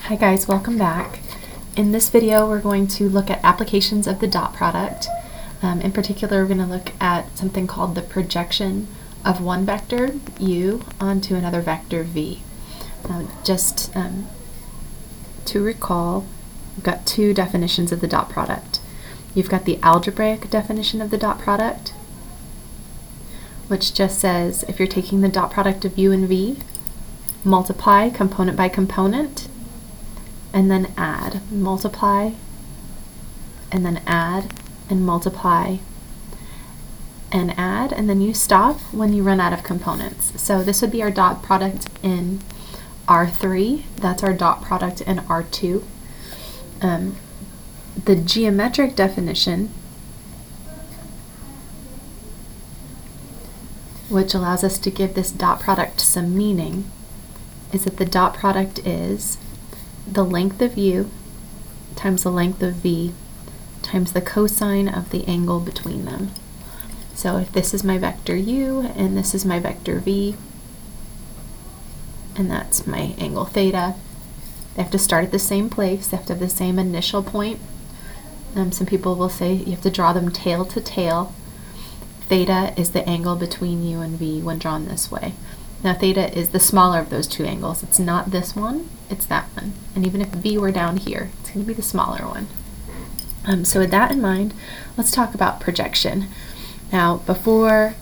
Hi guys, welcome back. In this video we're going to look at applications of the dot product. In particular, we're going to look at something called the projection of one vector, u, onto another vector, v. Just to recall, we've got two definitions of the dot product. You've got the algebraic definition of the dot product, which just says if you're taking the dot product of u and v, multiply component by component, and then add. Multiply, and then add, and multiply, and add, and then you stop when you run out of components. So this would be our dot product in R3. That's our dot product in R2. The geometric definition, which allows us to give this dot product some meaning, is that the dot product is the length of u times the length of v times the cosine of the angle between them. So if this is my vector u and this is my vector v, and that's my angle theta, they have to start at the same place, they have to have the same initial point. Some people will say you have to draw them tail to tail. Theta is the angle between u and v when drawn this way. Now theta is the smaller of those two angles. It's not this one, it's that one. And even if v were down here, it's going to be the smaller one. So with that in mind, let's talk about projection. Now before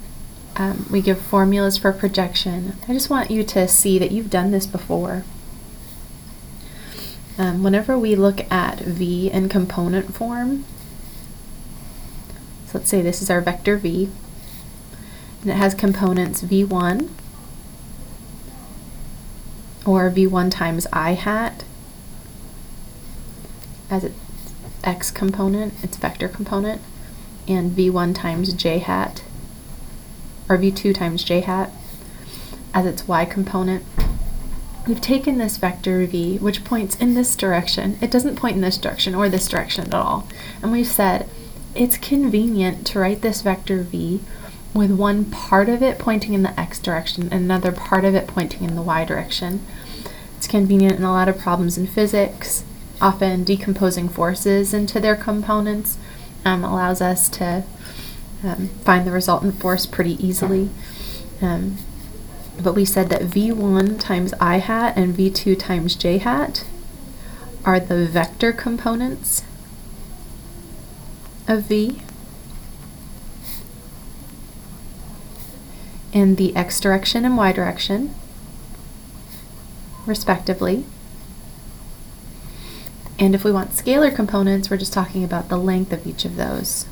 we give formulas for projection, I just want you to see that you've done this before. Whenever we look at v in component form, so let's say this is our vector v, and it has components v1, or v1 times I hat as its x component, its vector component, and v1 times j hat, or v2 times j hat as its y component. We've taken this vector v, which points in this direction. It doesn't point in this direction or this direction at all. And we've said it's convenient to write this vector v with one part of it pointing in the x direction and another part of it pointing in the y direction. It's convenient in a lot of problems in physics. Often decomposing forces into their components allows us to find the resultant force pretty easily. But we said that v1 times I hat and v2 times j hat are the vector components of v, in the x direction and y direction, respectively. And if we want scalar components, we're just talking about the length of each of those.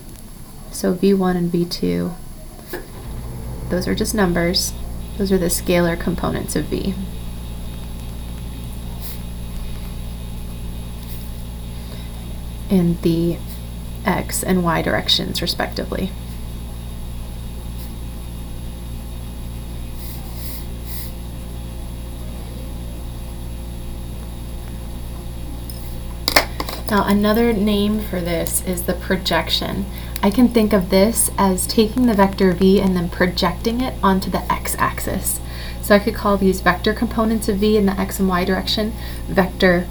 So v1 and v2, those are just numbers. Those are the scalar components of v. In the x and y directions, respectively. Now another name for this is the projection. I can think of this as taking the vector v and then projecting it onto the x-axis. So I could call these vector components of v in the x and y direction vector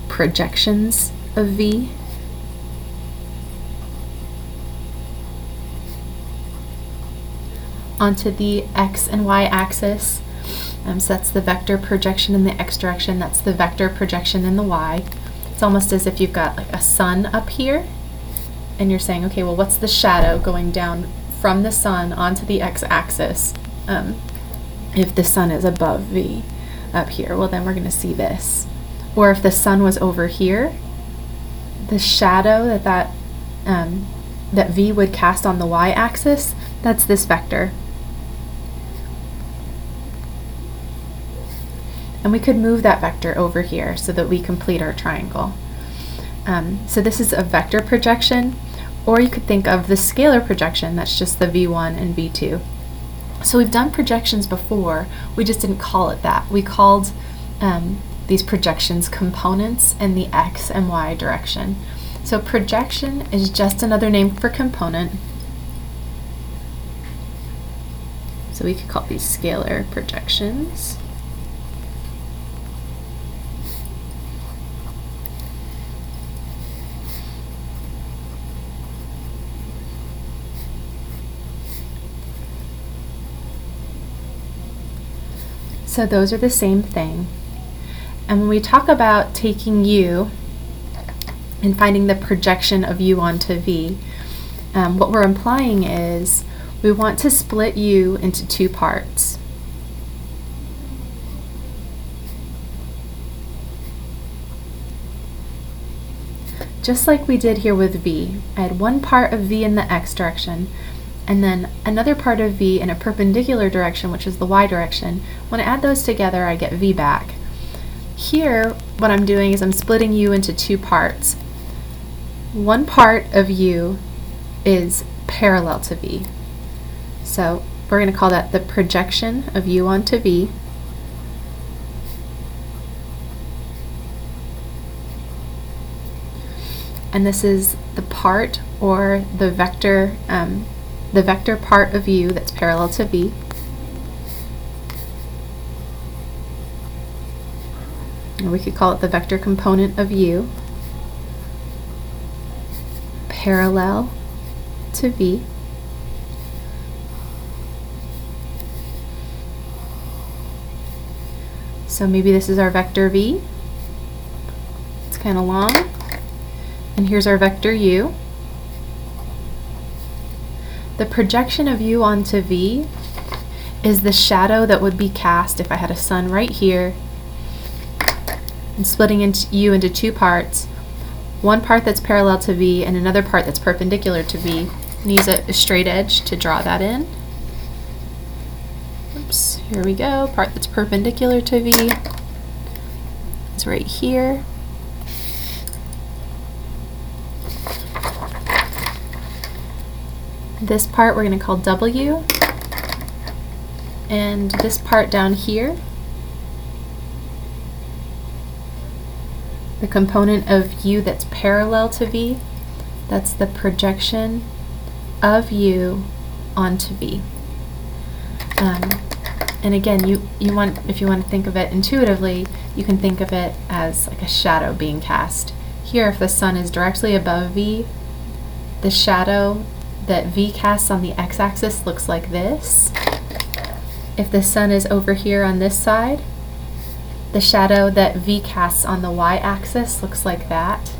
projections of v. Onto the x and y axis. So that's the vector projection in the x direction, that's the vector projection in the y. It's almost as if you've got like a sun up here, and you're saying, okay, well, what's the shadow going down from the sun onto the x-axis if the sun is above v up here? Well, then we're going to see this. Or if the sun was over here, the shadow that v would cast on the y-axis, that's this vector. And we could move that vector over here so that we complete our triangle. So this is a vector projection, or you could think of the scalar projection, that's just the v1 and v2. So we've done projections before, we just didn't call it that. We called these projections components in the x and y direction. So projection is just another name for component. So we could call these scalar projections. So those are the same thing. And when we talk about taking U and finding the projection of U onto V, what we're implying is we want to split U into two parts. Just like we did here with V. I had one part of V in the x direction, and then another part of V in a perpendicular direction, which is the y direction. When I add those together, I get V back. Here, what I'm doing is I'm splitting U into two parts. One part of U is parallel to V. So we're going to call that the projection of U onto V. And this is the part, or the vector part of U that's parallel to V. And we could call it the vector component of U, parallel to V. So maybe this is our vector V. It's kind of long. And here's our vector U. The projection of U onto V is the shadow that would be cast if I had a sun right here and splitting U into two parts. One part that's parallel to V and another part that's perpendicular to V. And use a straight edge to draw that in. Oops, here we go. Part that's perpendicular to V is right here. This part we're going to call W, and this part down here, the component of U that's parallel to V, that's the projection of U onto V. And again, if you want to think of it intuitively, you can think of it as like a shadow being cast. Here, if the sun is directly above V, the shadow that V casts on the x-axis looks like this. If the sun is over here on this side, the shadow that V casts on the y-axis looks like that.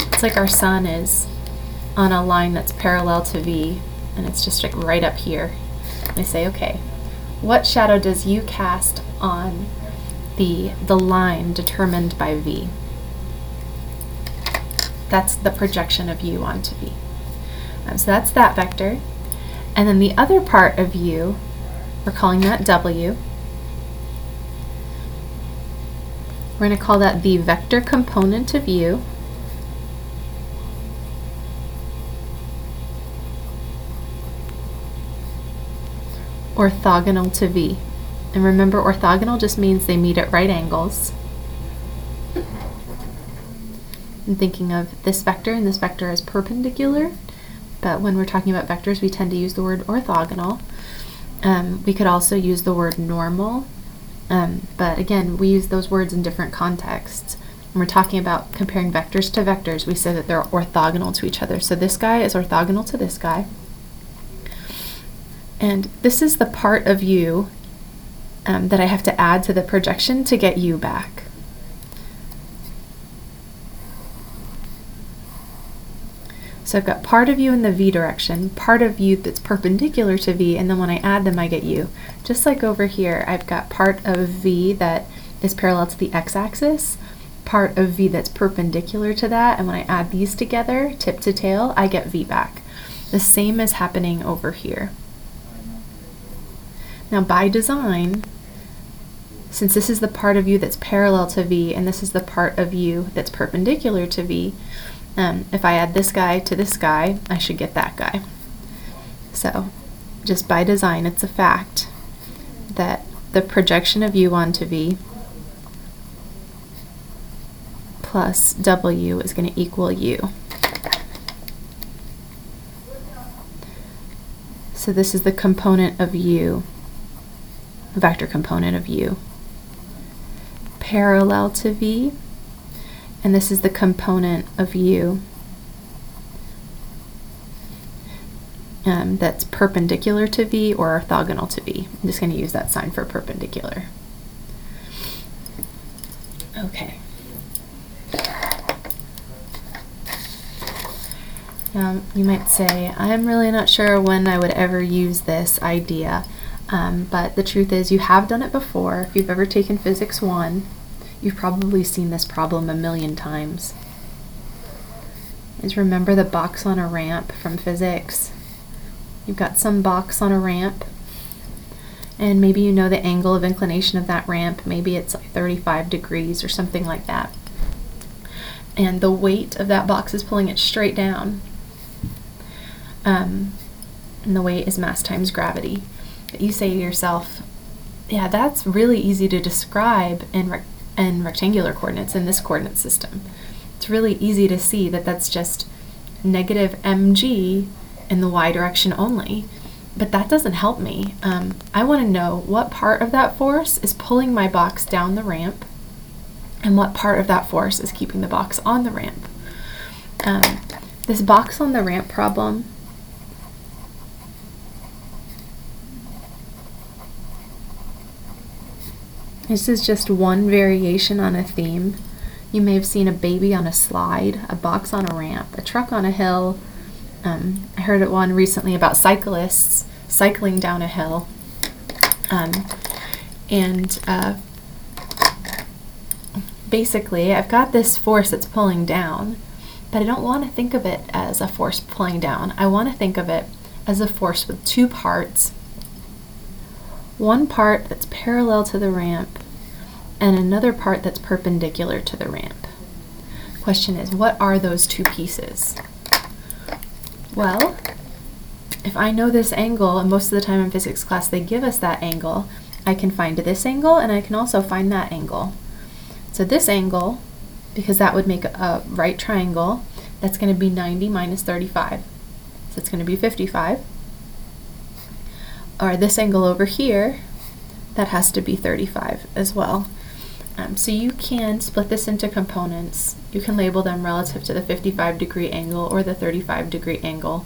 It's like our sun is on a line that's parallel to V, and it's just like right up here. I say, okay, what shadow does U cast on the line determined by V? That's the projection of U onto V. So that's that vector. And then the other part of U, we're calling that W. We're going to call that the vector component of U. Orthogonal to V. And remember, orthogonal just means they meet at right angles. I'm thinking of this vector and this vector as perpendicular, but when we're talking about vectors, we tend to use the word orthogonal. We could also use the word normal, but again, we use those words in different contexts. When we're talking about comparing vectors to vectors, we say that they're orthogonal to each other. So this guy is orthogonal to this guy. And this is the part of U that I have to add to the projection to get U back. So I've got part of U in the V direction, part of U that's perpendicular to V, and then when I add them I get U. Just like over here, I've got part of V that is parallel to the x-axis, part of V that's perpendicular to that, and when I add these together, tip to tail, I get V back. The same is happening over here. Now by design, since this is the part of U that's parallel to V and this is the part of U that's perpendicular to V, if I add this guy to this guy, I should get that guy. So just by design, it's a fact that the projection of U onto V plus W is going to equal U. So this is the component of U, vector component of U, parallel to V, and this is the component of U that's perpendicular to V or orthogonal to V. I'm just going to use that sign for perpendicular. Okay. You might say, I'm really not sure when I would ever use this idea, but the truth is you have done it before. If you've ever taken Physics 1, you've probably seen this problem a million times. Just remember the box on a ramp from physics. You've got some box on a ramp, and maybe you know the angle of inclination of that ramp. Maybe it's like 35 degrees or something like that. And the weight of that box is pulling it straight down. And the weight is mass times gravity. But you say to yourself, yeah, that's really easy to describe in rectangular coordinates in this coordinate system. It's really easy to see that that's just negative mg in the y direction only, but that doesn't help me. I want to know what part of that force is pulling my box down the ramp and what part of that force is keeping the box on the ramp. This box on the ramp problem, this is just one variation on a theme. You may have seen a baby on a slide, a box on a ramp, a truck on a hill. I heard one recently about cyclists cycling down a hill. Basically, I've got this force that's pulling down, but I don't want to think of it as a force pulling down. I want to think of it as a force with two parts. One part that's parallel to the ramp, and another part that's perpendicular to the ramp. Question is, what are those two pieces? Well, if I know this angle, and most of the time in physics class they give us that angle, I can find this angle and I can also find that angle. So this angle, because that would make a right triangle, that's going to be 90 minus 35. So it's going to be 55. Or this angle over here, that has to be 35 as well. So you can split this into components. You can label them relative to the 55-degree angle or the 35-degree angle.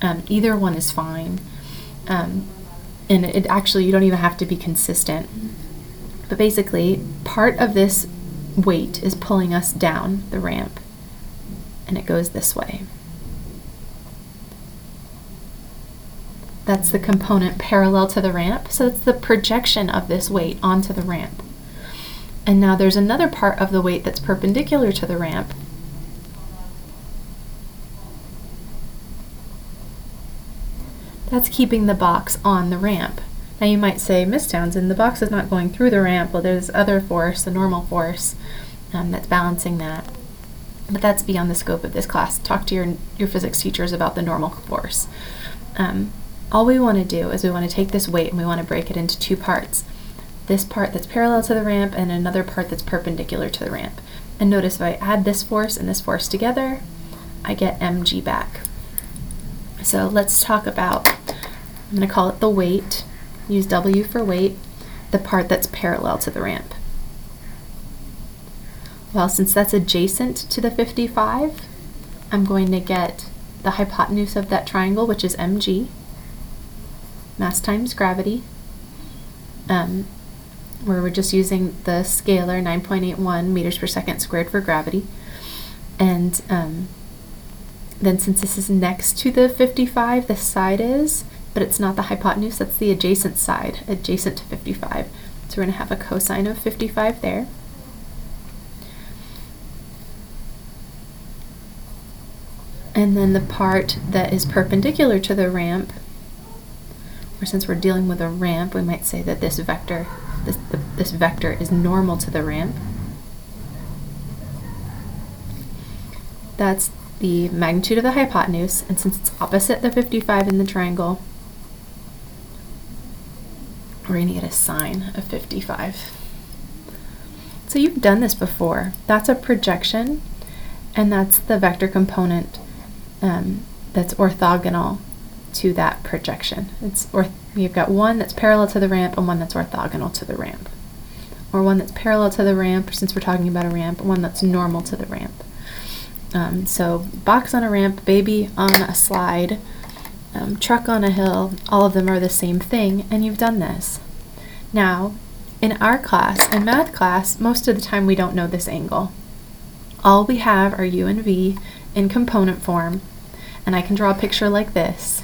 Either one is fine. And it actually, you don't even have to be consistent. But basically, part of this weight is pulling us down the ramp, and it goes this way. That's the component parallel to the ramp, so it's the projection of this weight onto the ramp. And now there's another part of the weight that's perpendicular to the ramp. That's keeping the box on the ramp. Now you might say, Miss Townsend, the box is not going through the ramp. Well, there's other force, the normal force, that's balancing that. But that's beyond the scope of this class. Talk to your physics teachers about the normal force. All we want to do is we want to take this weight and we want to break it into two parts. This part that's parallel to the ramp and another part that's perpendicular to the ramp. And notice if I add this force and this force together, I get mg back. So let's talk about, I'm going to call it the weight, use W for weight, the part that's parallel to the ramp. Well, since that's adjacent to the 55, I'm going to get the hypotenuse of that triangle, which is mg, mass times gravity, where we're just using the scalar 9.81 meters per second squared for gravity. And then since this is next to the 55, the side is, but it's not the hypotenuse, that's the adjacent side, adjacent to 55. So we're going to have a cosine of 55 there. And then the part that is perpendicular to the ramp, or since we're dealing with a ramp, we might say that this vector, this vector is normal to the ramp. That's the magnitude of the hypotenuse, and since it's opposite the 55 in the triangle, we're going to get a sine of 55. So you've done this before. That's a projection, and that's the vector component that's orthogonal to that projection. You've got one that's parallel to the ramp and one that's orthogonal to the ramp. Or one that's parallel to the ramp, since we're talking about a ramp, one that's normal to the ramp. So box on a ramp, baby on a slide, truck on a hill, all of them are the same thing, and you've done this. Now, in our class, in math class, most of the time we don't know this angle. All we have are u and v in component form, and I can draw a picture like this.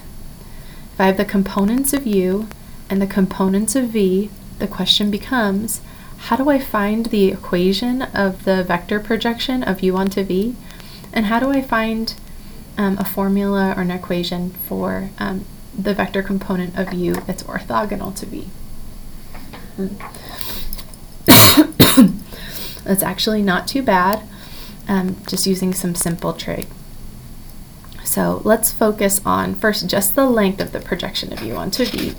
If I have the components of u and the components of v, the question becomes, how do I find the equation of the vector projection of u onto v? And how do I find a formula or an equation for the vector component of u that's orthogonal to v? That's actually not too bad, just using some simple trig. So let's focus on first just the length of the projection of u onto v.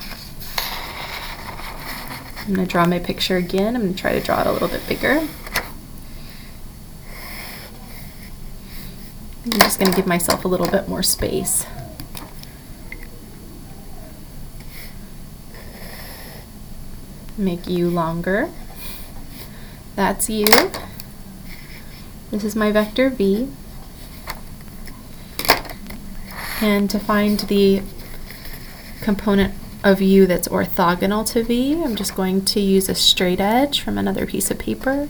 I'm going to draw my picture again. I'm going to try to draw it a little bit bigger. I'm just going to give myself a little bit more space. Make u longer. That's u. This is my vector v. And to find the component of u that's orthogonal to v, I'm just going to use a straight edge from another piece of paper,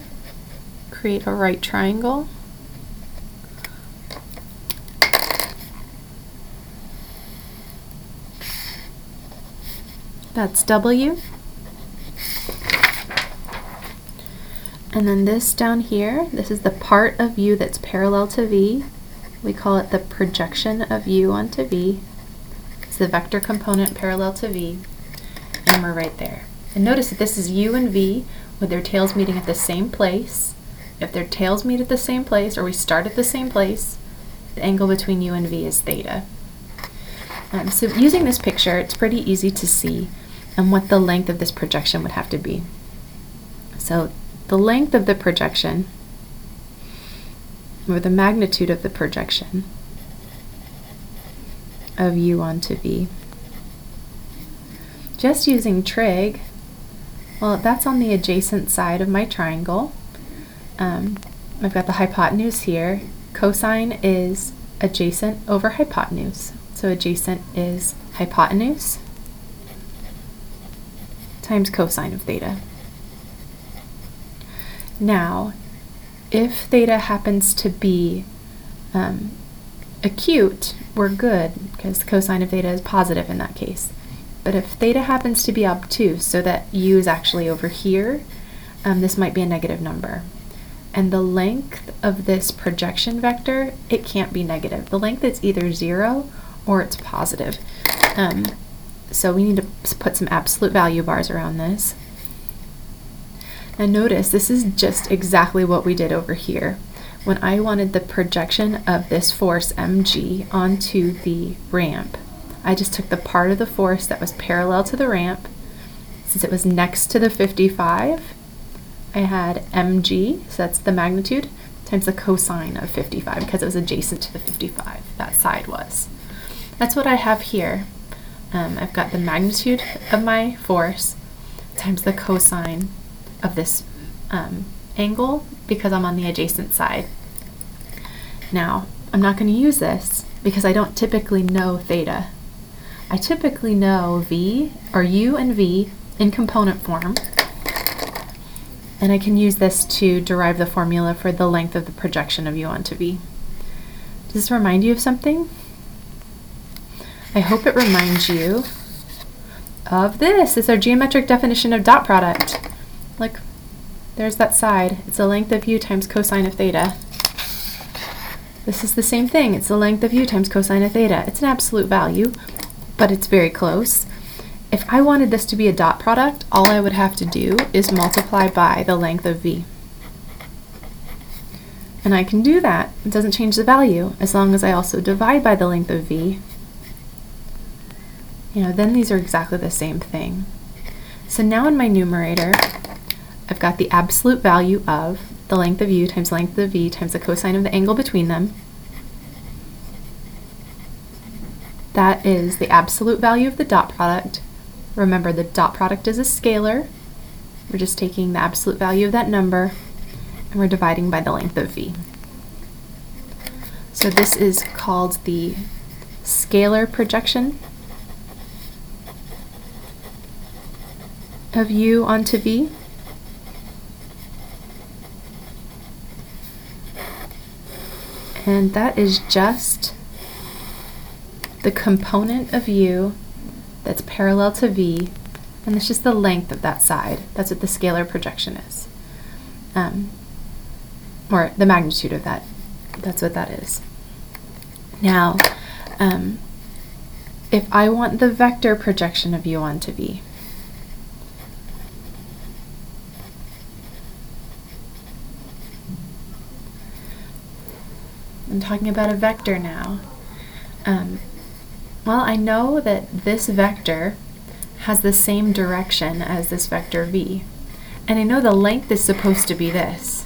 create a right triangle. That's w. And then this down here, this is the part of u that's parallel to v. We call it the projection of u onto v. It's the vector component parallel to v, and we're right there. And notice that this is u and v with their tails meeting at the same place. If their tails meet at the same place, or we start at the same place, the angle between u and v is theta. So using this picture, it's pretty easy to see what the length of this projection would have to be. So the length of the projection, or the magnitude of the projection of u onto v, just using trig, well, that's on the adjacent side of my triangle. I've got the hypotenuse here. Cosine is adjacent over hypotenuse. So adjacent is hypotenuse times cosine of theta. Now, if theta happens to be acute, we're good, because cosine of theta is positive in that case. But if theta happens to be obtuse, so that u is actually over here, this might be a negative number. And the length of this projection vector, it can't be negative. The length is either 0 or it's positive. So we need to put some absolute value bars around this. Now notice, this is just exactly what we did over here. When I wanted the projection of this force mg onto the ramp, I just took the part of the force that was parallel to the ramp. Since it was next to the 55, I had mg, so that's the magnitude, times the cosine of 55, because it was adjacent to the 55, that side was. That's what I have here. I've got the magnitude of my force times the cosine of this angle, because I'm on the adjacent side. Now, I'm not going to use this because I don't typically know theta. I typically know v, or u and v, in component form, and I can use this to derive the formula for the length of the projection of u onto v. Does this remind you of something? I hope it reminds you of this. It's our geometric definition of dot product. Look, there's that side. It's the length of u times cosine of theta. This is the same thing. It's the length of u times cosine of theta. It's an absolute value, but it's very close. If I wanted this to be a dot product, all I would have to do is multiply by the length of v. And I can do that. It doesn't change the value, as long as I also divide by the length of v. Then these are exactly the same thing. So now in my numerator, I've got the absolute value of the length of u times length of v times the cosine of the angle between them. That is the absolute value of the dot product. Remember, the dot product is a scalar. We're just taking the absolute value of that number, and we're dividing by the length of v. So this is called the scalar projection of u onto v? And that is just the component of u that's parallel to v, and it's just the length of that side. That's what the scalar projection is. Or the magnitude of that. That's what that is. Now, if I want the vector projection of u onto v, I'm talking about a vector now. Well, I know that this vector has the same direction as this vector v, and I know the length is supposed to be this.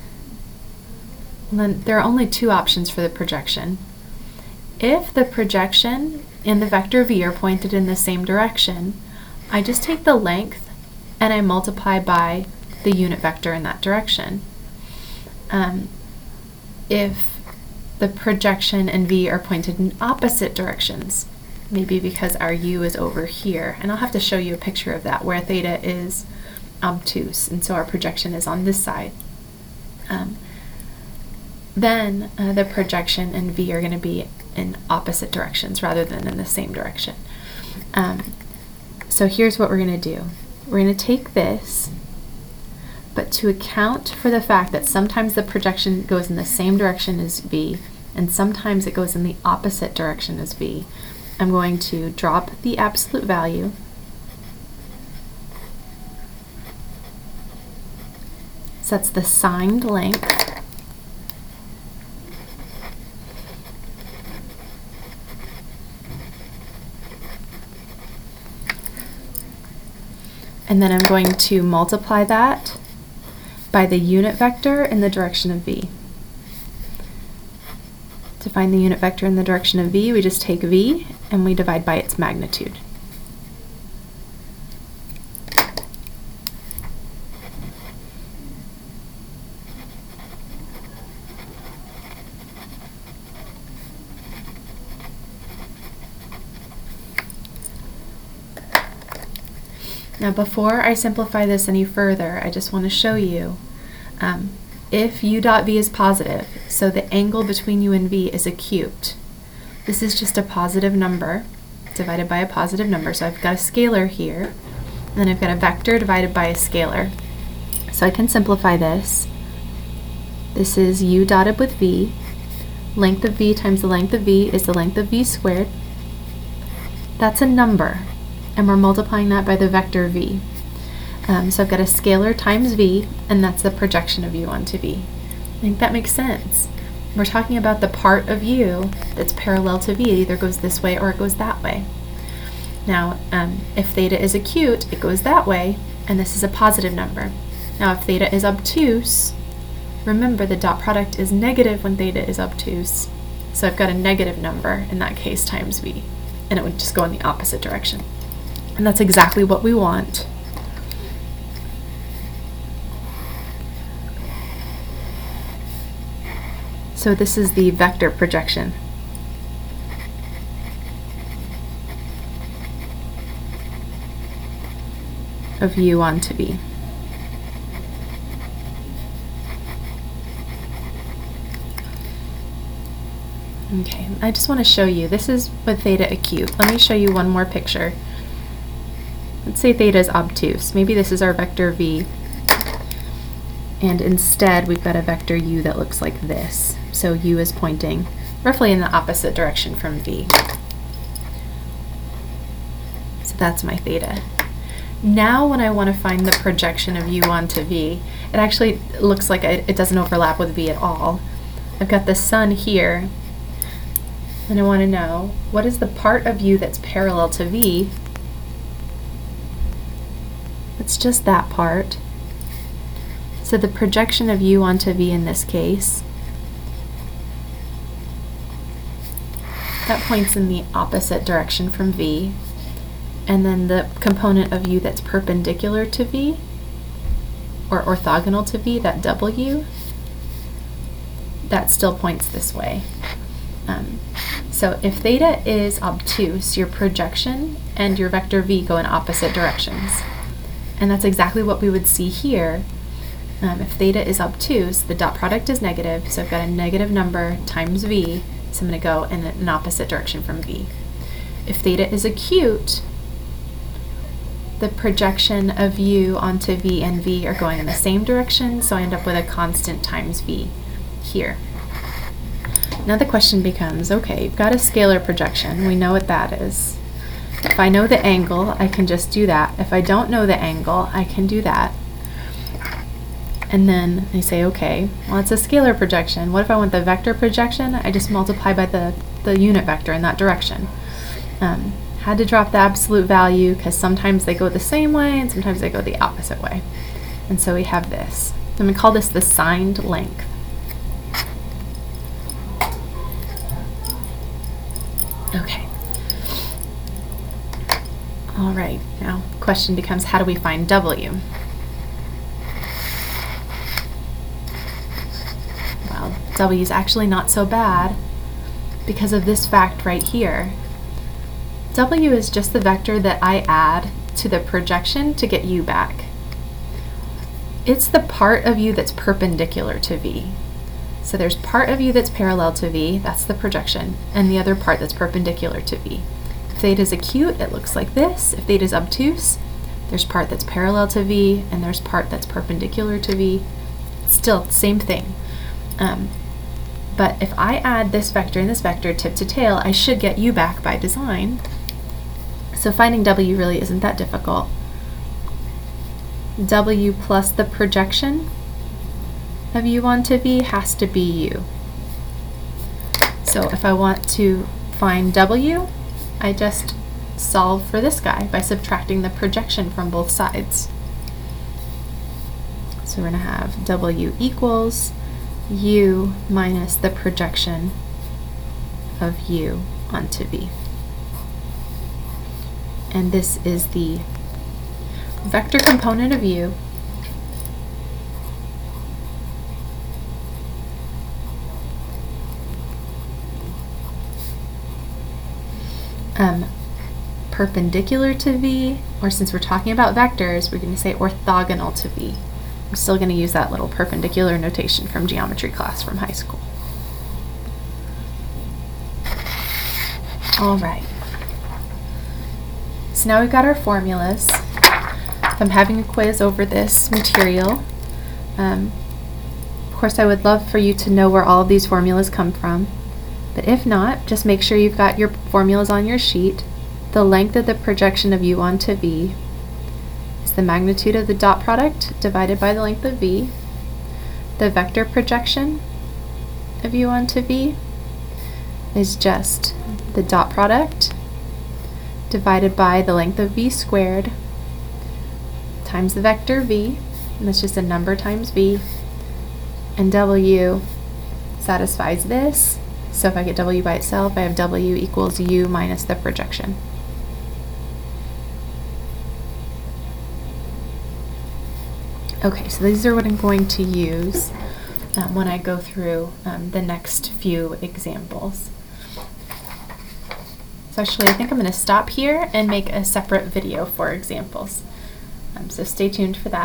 And then there are only two options for the projection. If the projection and the vector v are pointed in the same direction, I just take the length and I multiply by the unit vector in that direction. If the projection and v are pointed in opposite directions, maybe because our u is over here, and I'll have to show you a picture of that where theta is obtuse, and so our projection is on this side. Then the projection and v are going to be in opposite directions rather than in the same direction. So here's what we're going to do. We're going to take this, but to account for the fact that sometimes the projection goes in the same direction as v, and sometimes it goes in the opposite direction as v, I'm going to drop the absolute value, so that's the signed length, and then I'm going to multiply that by the unit vector in the direction of v. To find the unit vector in the direction of v, we just take v and we divide by its magnitude. Now before I simplify this any further, I just want to show you if u dot v is positive, so the angle between u and v is acute. This is just a positive number divided by a positive number, so I've got a scalar here, and then I've got a vector divided by a scalar. So I can simplify this. This is u dotted with v. Length of v times the length of v is the length of v squared. That's a number, and we're multiplying that by the vector v. So I've got a scalar times v, and that's the projection of u onto v. I think that makes sense. We're talking about the part of u that's parallel to v. It either goes this way or it goes that way. Now, if theta is acute, it goes that way, and this is a positive number. Now, if theta is obtuse, remember the dot product is negative when theta is obtuse, so I've got a negative number in that case times v, and it would just go in the opposite direction. And that's exactly what we want. So this is the vector projection. Of u onto v. Okay, I just want to show you, this is with theta acute. Let me show you one more picture. Let's say theta is obtuse. Maybe this is our vector v, and instead we've got a vector u that looks like this. So u is pointing roughly in the opposite direction from v. So that's my theta. Now when I want to find the projection of u onto v, it actually looks like it doesn't overlap with v at all. I've got the sun here, and I want to know what is the part of u that's parallel to v. It's just that part. So the projection of u onto v in this case, that points in the opposite direction from v, and then the component of u that's perpendicular to v, or orthogonal to v, that w, that still points this way. So if theta is obtuse, your projection and your vector v go in opposite directions. And that's exactly what we would see here. If theta is obtuse, the dot product is negative, so I've got a negative number times v, so I'm going to go in an opposite direction from v. If theta is acute, the projection of u onto v and v are going in the same direction, so I end up with a constant times v here. Now the question becomes, okay, you've got a scalar projection, we know what that is. If I know the angle, I can just do that. If I don't know the angle, I can do that. And then I say, okay, well, it's a scalar projection. What if I want the vector projection? I just multiply by the unit vector in that direction. Had to drop the absolute value because sometimes they go the same way and sometimes they go the opposite way. And so we have this. I'm going to call this the signed length. Okay. All right, now the question becomes, how do we find W? Well, W is actually not so bad because of this fact right here. W is just the vector that I add to the projection to get u back. It's the part of u that's perpendicular to v. So there's part of u that's parallel to v, that's the projection, and the other part that's perpendicular to v. If theta is acute, it looks like this. If theta is obtuse, there's part that's parallel to v, and there's part that's perpendicular to v. Still, same thing. But if I add this vector and this vector tip to tail, I should get u back by design. So finding W really isn't that difficult. W plus the projection of u onto v has to be u. So if I want to find W, I just solve for this guy by subtracting the projection from both sides. So we're going to have W equals u minus the projection of u onto v. And this is the vector component of u perpendicular to v, or since we're talking about vectors, we're going to say orthogonal to v. I'm still going to use that little perpendicular notation from geometry class from high school. All right. So now we've got our formulas. If I'm having a quiz over this material, of course I would love for you to know where all of these formulas come from. But if not, just make sure you've got your formulas on your sheet. The length of the projection of u onto v is the magnitude of the dot product divided by the length of v. The vector projection of u onto v is just the dot product divided by the length of v squared times the vector v, and that's just a number times v, and W satisfies this. So if I get W by itself, I have W equals u minus the projection. Okay, so these are what I'm going to use when I go through the next few examples. So actually, I think I'm going to stop here and make a separate video for examples. So stay tuned for that.